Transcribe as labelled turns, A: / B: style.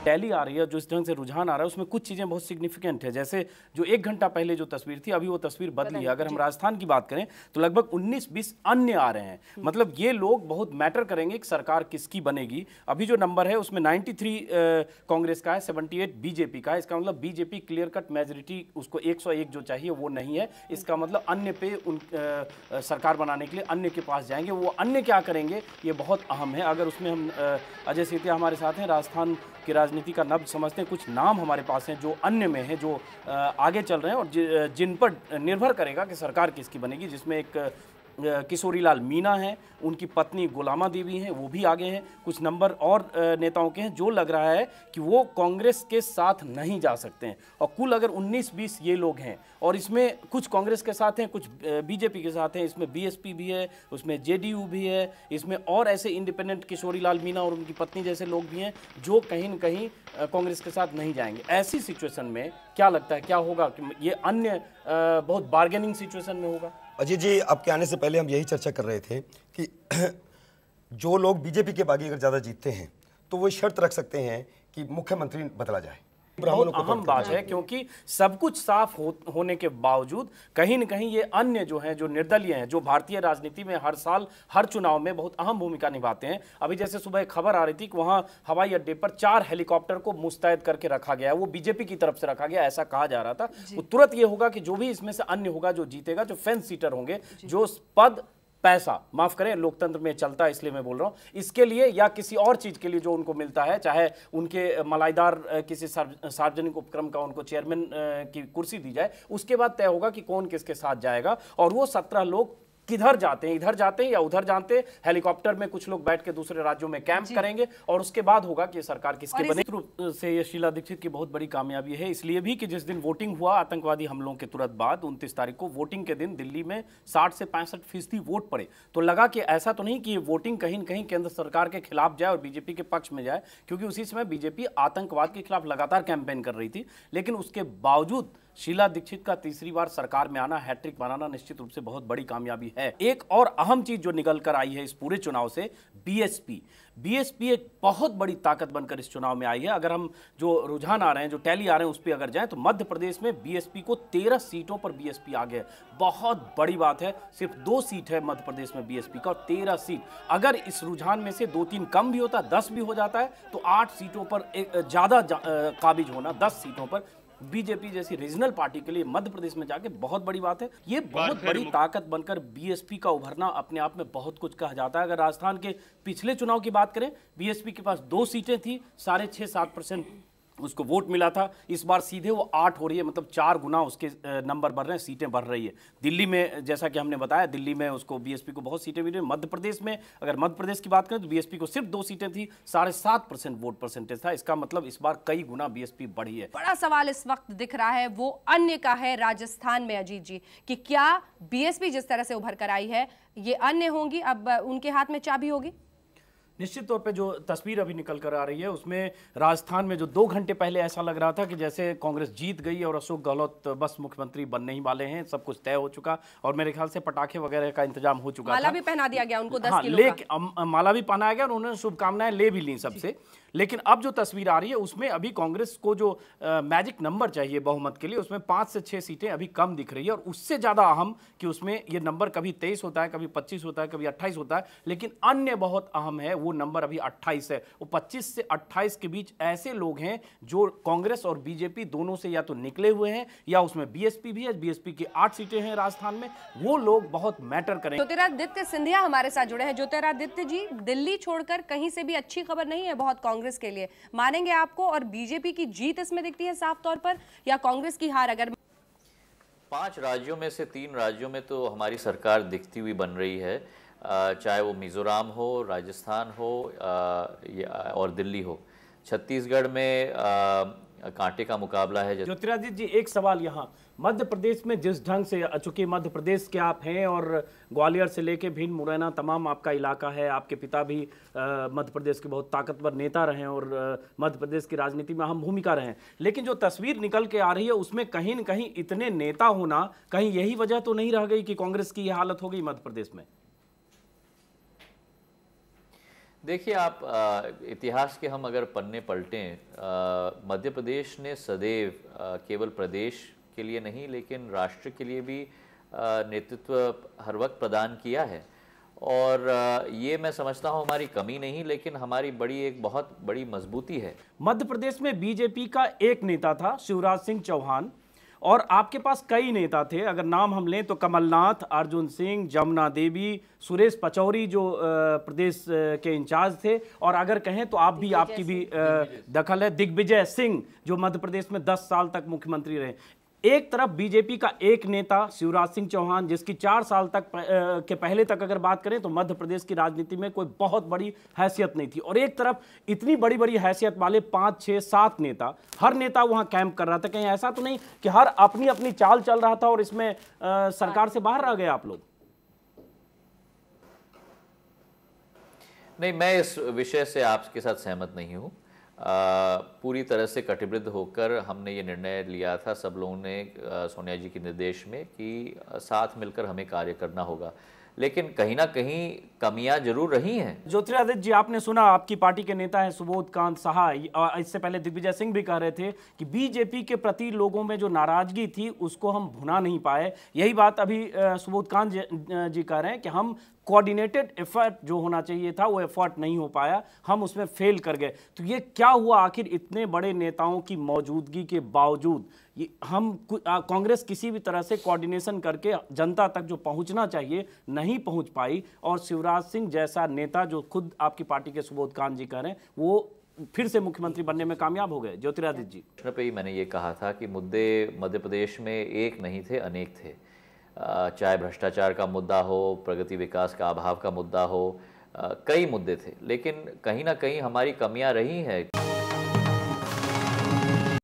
A: Tally आ रही है, जो इस ढंग से रुझान आ रहा है, उसमें कुछ चीज़ें बहुत सिग्निफिकेंट है। जैसे जो 1 घंटा पहले जो तस्वीर थी, अभी वो तस्वीर बदली है। अगर हम राजस्थान की बात करें तो लगभग 19-20 अन्य आ रहे हैं। मतलब ये लोग बहुत मैटर करेंगे कि सरकार किसकी बनेगी। अभी जो नंबर है उसमें 93 कांग्रेस का है, 78 बीजेपी का है। इसका मतलब बीजेपी क्लियर कट मेजोरिटी, उसको 101 जो चाहिए वो नहीं है। इसका मतलब अन्य पे सरकार बनाने के लिए अन्य के पास जाएंगे। वो अन्य क्या करेंगे ये बहुत अहम है। अगर उसमें हम अजय सेठिया हमारे साथ हैं, राजस्थान की राजनीति का नब्ज समझते हैं। कुछ नाम हमारे पास हैं जो अन्य में हैं, जो आगे चल रहे हैं और जिन पर निर्भर करेगा कि सरकार किसकी बनेगी। जिसमें एक किशोरीलाल मीणा हैं, उनकी पत्नी गुलामा देवी हैं, वो भी आगे हैं। कुछ नंबर और नेताओं के हैं जो लग रहा है कि वो कांग्रेस के साथ नहीं जा सकते हैं। और कुल अगर 19-20 ये लोग हैं, और इसमें कुछ कांग्रेस के साथ हैं, कुछ बीजेपी के साथ हैं, इसमें बीएसपी भी है, उसमें जेडीयू भी है, इसमें और ऐसे इंडिपेंडेंट किशोरीलाल मीणा और उनकी पत्नी जैसे लोग भी हैं जो कहीं न कहीं कांग्रेस के साथ नहीं जाएंगे। ऐसी सिचुएशन में क्या लगता है क्या होगा कि ये अन्य बहुत बार्गेनिंग सिचुएशन में होगा?
B: अजय जी, आपके आने से पहले हम यही चर्चा कर रहे थे कि जो लोग बीजेपी के बागी अगर ज़्यादा जीतते हैं तो वो शर्त रख सकते हैं कि मुख्यमंत्री बदला जाए।
A: बहुत अहम बात है, क्योंकि सब कुछ साफ होने के बावजूद कहीं न कहीं ये अन्य जो हैं, जो निर्दलीय हैं, जो भारतीय राजनीति में हर साल हर चुनाव में बहुत अहम भूमिका निभाते हैं। अभी जैसे सुबह एक खबर आ रही थी कि वहां हवाई अड्डे पर 4 हेलीकॉप्टर को मुस्तैद करके रखा गया है। वो बीजेपी की तरफ से रखा गया, ऐसा कहा जा रहा था। वो तुरंत ये होगा कि जो भी इसमें से अन्य होगा, जो जीतेगा, जो फेंस सीटर होंगे, जो पद पैसा, माफ करें, लोकतंत्र में चलता है इसलिए मैं बोल रहा हूं, इसके लिए या किसी और चीज के लिए जो उनको मिलता है, चाहे उनके मलाईदार किसी सार्वजनिक उपक्रम का उनको चेयरमैन की कुर्सी दी जाए, उसके बाद तय होगा कि कौन किसके साथ जाएगा। और वो 17 लोग किधर जाते हैं, इधर जाते हैं या उधर जाते हैं। हेलीकॉप्टर में कुछ लोग बैठ के दूसरे राज्यों में कैंप करेंगे और उसके बाद होगा कि सरकार किसकी बने। रूप से ये शीला दीक्षित की बहुत बड़ी कामयाबी है, इसलिए भी कि जिस दिन वोटिंग हुआ आतंकवादी हमलों के तुरंत बाद 29 तारीख को, वोटिंग के दिन दिल्ली में 60 से 65% वोट पड़े। तो लगा कि ऐसा तो नहीं कि ये वोटिंग कहीं न कहीं केंद्र सरकार के खिलाफ जाए और बीजेपी के पक्ष में जाए, क्योंकि उसी समय बीजेपी आतंकवाद के खिलाफ लगातार कैंपेन कर रही थी। लेकिन उसके बावजूद शीला दीक्षित का तीसरी बार सरकार में आना, हैट्रिक बनाना निश्चित रूप से बहुत बड़ी कामयाबी है। एक और अहम चीज जो निकल कर आई है इस पूरे चुनाव से, बीएसपी एक बहुत बड़ी ताकत बनकर इस चुनाव में आई है। अगर हम जो रुझान आ रहे हैं, जो टैली आ रहे हैं, उस पर अगर जाएं तो मध्य प्रदेश में बीएसपी को 13 सीटों पर बीएसपी आगे है। बहुत बड़ी बात है। सिर्फ 2 सीट है मध्य प्रदेश में बीएसपी का और 13 सीट। अगर इस रुझान में से 2-3 कम भी होता है, 10 भी हो जाता है, तो 8 सीटों पर ज्यादा काबिज होना, 10 सीटों पर बीजेपी जैसी रीजनल पार्टी के लिए मध्य प्रदेश में जाके बहुत बड़ी बात है। ये बहुत बड़ी ताकत बनकर बीएसपी का उभरना अपने आप में बहुत कुछ कहा जाता है। अगर राजस्थान के पिछले चुनाव की बात करें, बीएसपी के पास 2 सीटें थी, 6.5-7% उसको वोट मिला था। इस बार सीधे वो 8 हो रही है, मतलब 4 गुना उसके नंबर बढ़ रहे हैं, सीटें बढ़ रही है। दिल्ली में जैसा कि हमने बताया, दिल्ली में उसको बीएसपी को बहुत सीटें मिली। मध्य प्रदेश में, अगर मध्य प्रदेश की बात करें तो बीएसपी को सिर्फ 2 सीटें थी, 7.5% वोट परसेंटेज था। इसका मतलब इस बार कई गुना बीएसपी बढ़ी है।
C: बड़ा सवाल इस वक्त दिख रहा है वो अन्य का है राजस्थान में, अजीत जी, कि क्या बीएसपी जिस तरह से उभर कर आई है, ये अन्य होंगी, अब उनके हाथ में चाबी होगी?
A: निश्चित तौर पे जो तस्वीर अभी निकल कर आ रही है उसमें राजस्थान में जो 2 घंटे पहले ऐसा लग रहा था कि जैसे कांग्रेस जीत गई और अशोक गहलोत बस मुख्यमंत्री बनने ही वाले हैं, सब कुछ तय हो चुका और मेरे ख्याल से पटाखे वगैरह का इंतजाम हो चुका था।
C: माला भी पहना दिया गया उनको 10 किलो का।
A: माला भी पहनाया गया और उन्होंने शुभकामनाएं ले भी ली सबसे। लेकिन अब जो तस्वीर आ रही है उसमें अभी कांग्रेस को जो मैजिक नंबर चाहिए बहुमत के लिए, उसमें 5 से 6 सीटें अभी कम दिख रही है। और उससे ज्यादा अहम कि उसमें ये नंबर कभी 23 होता है, कभी 25 होता है, कभी 28 होता है, लेकिन अन्य बहुत अहम है, वो नंबर अभी 28 है। वो 25 से 28 के बीच ऐसे लोग हैं जो कांग्रेस और बीजेपी दोनों से या तो निकले हुए हैं या उसमें बीएसपी भी है। बीएसपी की 8 सीटें हैं राजस्थान में, वो लोग बहुत मैटर करेंगे।
C: ज्योतिरादित्य सिंधिया हमारे साथ जुड़े हैं। ज्योतिरादित्य जी, दिल्ली छोड़कर कहीं से भी अच्छी खबर नहीं है बहुत कांग्रेस के लिए, मानेंगे आपको? और बीजेपी की जीत इसमें दिखती है साफ तौर पर, या कांग्रेस की हार? अगर
D: 5 राज्यों में से 3 राज्यों में तो हमारी सरकार दिखती हुई बन रही है, चाहे वो मिजोरम हो, राजस्थान हो और दिल्ली हो। छत्तीसगढ़ में कांटे का मुकाबला है।
A: ज्योतिरादित्य जी, एक सवाल यहाँ, मध्य प्रदेश में जिस ढंग से, चूंकि मध्य प्रदेश के आप हैं और ग्वालियर से लेके भिंड, मुरैना तमाम आपका इलाका है, आपके पिता भी मध्य प्रदेश के बहुत ताकतवर नेता रहे हैं और मध्य प्रदेश की राजनीति में अहम भूमिका रहे हैं, लेकिन जो तस्वीर निकल के आ रही है उसमें कहीं न कहीं इतने नेता होना, कहीं यही वजह तो नहीं रह गई कि कांग्रेस की यह हालत हो गई मध्य प्रदेश में?
D: देखिए आप इतिहास के हम अगर पन्ने पलटें, मध्य प्रदेश ने सदैव केवल प्रदेश के लिए नहीं लेकिन राष्ट्र के लिए भी नेतृत्व हर वक्त प्रदान किया है। और ये मैं समझता हूँ हमारी कमी नहीं लेकिन हमारी एक बहुत बड़ी मजबूती है।
A: मध्य प्रदेश में बीजेपी का एक नेता था शिवराज सिंह चौहान, और आपके पास कई नेता थे। अगर नाम हम लें तो कमलनाथ, अर्जुन सिंह, जमुना देवी, सुरेश पचौरी जो प्रदेश के इंचार्ज थे, और अगर कहें तो आपकी भी दखल है, दिग्विजय सिंह जो मध्य प्रदेश में 10 साल तक मुख्यमंत्री रहे। एक तरफ बीजेपी का एक नेता शिवराज सिंह चौहान जिसकी 4 साल तक के पहले तक अगर बात करें तो मध्य प्रदेश की राजनीति में कोई बहुत बड़ी हैसियत नहीं थी, और एक तरफ इतनी बड़ी बड़ी हैसियत वाले 5, 6, 7 नेता, हर नेता वहां कैंप कर रहा था। कहीं ऐसा तो नहीं कि हर अपनी अपनी चाल चल रहा था और इसमें सरकार से बाहर रह गए आप लोग?
D: नहीं, मैं इस विषय से आपके साथ सहमत नहीं हूँ। पूरी तरह से कटिबद्ध होकर हमने ये निर्णय लिया था सब लोगों ने सोनिया जी के निर्देश में कि साथ मिलकर हमें कार्य करना होगा, लेकिन कहीं ना कहीं कमियां जरूर रही हैं।
A: ज्योतिरादित्य जी, आपने सुना आपकी पार्टी के नेता है सुबोध कांत सहाय, और इससे पहले दिग्विजय सिंह भी कह रहे थे कि बीजेपी के प्रति लोगों में जो नाराजगी थी उसको हम भुना नहीं पाए। यही बात अभी सुबोध कांत जी कह रहे हैं कि हम कोऑर्डिनेटेड एफर्ट जो होना चाहिए था वो एफर्ट नहीं हो पाया, हम उसमें फेल कर गए। तो ये क्या हुआ आखिर? इतने बड़े नेताओं की मौजूदगी के बावजूद ये हम कांग्रेस किसी भी तरह से कोऑर्डिनेशन करके जनता तक जो पहुंचना चाहिए नहीं पहुंच पाई, और शिवराज सिंह जैसा नेता जो खुद आपकी पार्टी के सुबोध कांत जी कह रहे हैं वो फिर से मुख्यमंत्री बनने में कामयाब हो गए। ज्योतिरादित्य जी,
D: पे ही मैंने ये कहा था कि मुद्दे मध्य प्रदेश में एक नहीं थे, अनेक थे। चाहे भ्रष्टाचार का मुद्दा हो, प्रगति विकास का अभाव का मुद्दा हो, कई मुद्दे थे, लेकिन कहीं ना कहीं हमारी कमियां रही हैं।